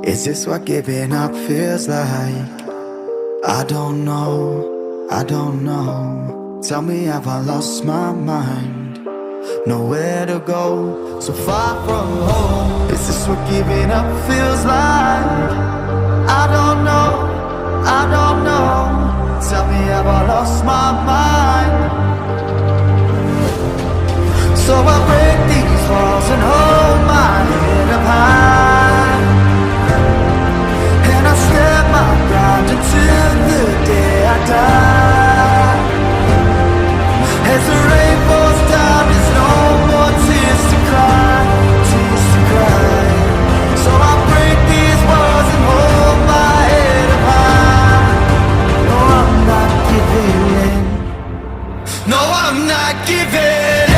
Is this what giving up feels like? I don't know, I don't know. Tell me, have I lost my mind? Nowhere to go, so far from home. Is this what giving up feels like? I don't know, I don't know. Tell me, have I lost my mind? So I break these walls and hold my head up high, and I step my ground until the day I die. As the rain falls down, there's no more tears to cry, tears to cry. So I break these walls and hold my head up high. No, I'm not giving in. No, I'm not giving in.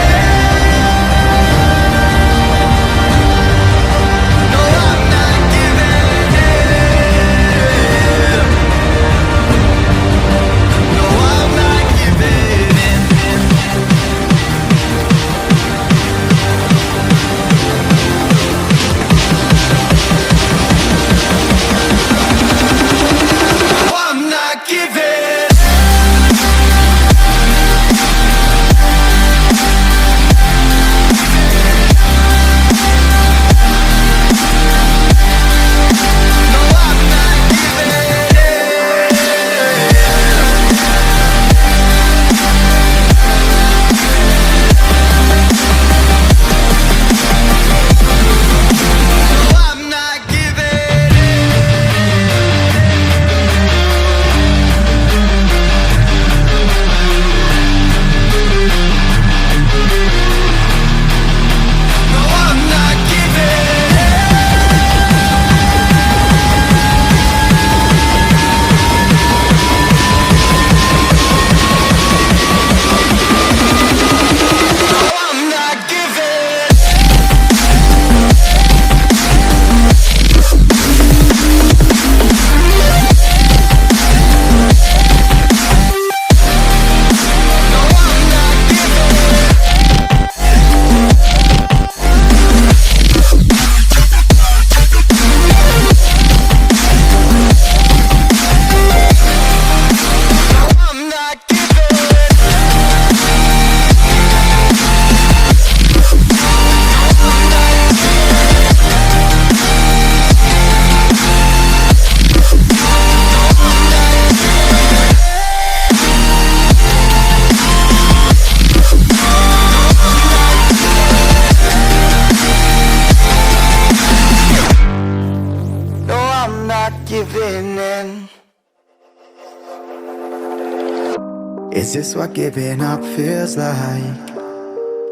Is this what giving up feels like?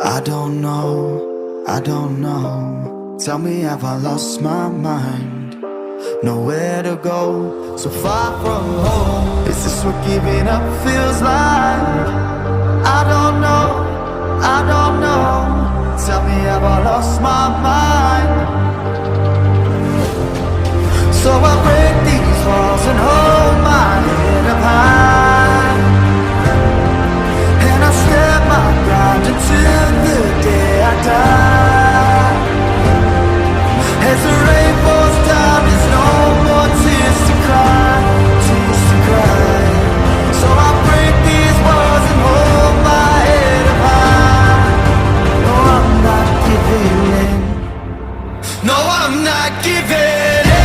I don't know, I don't know. Tell me, have I lost my mind? Nowhere to go, so far from home. Is this what giving up feels like? I don't know, I don't know. Tell me, have I lost my mind? So I break these walls and hold my head up high, and I step my ground until the day I die. As the rain falls down, there's no more tears to cry, tears to cry. So I break these walls and hold my head up high. No, I'm not giving in. No, I'm not giving in.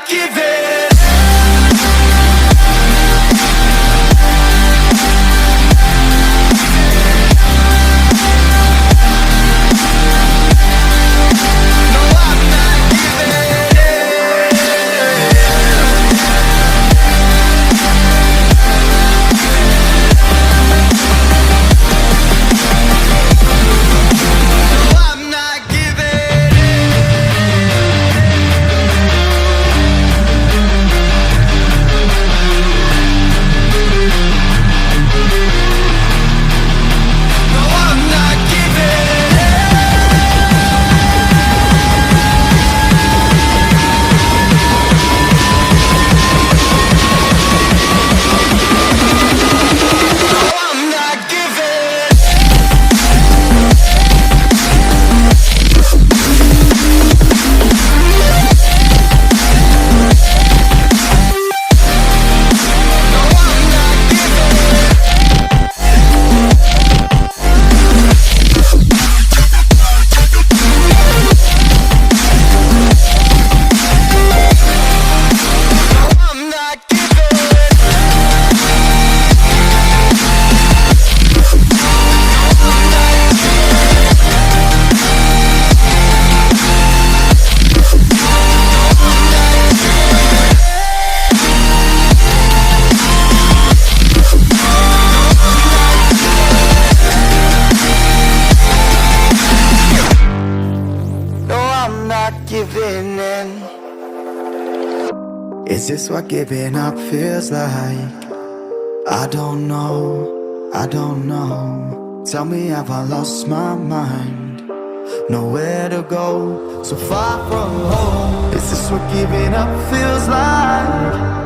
Give it. Is this what giving up feels like? I don't know, I don't know. Tell me, have I lost my mind? Nowhere to go, so far from home. Is this what giving up feels like?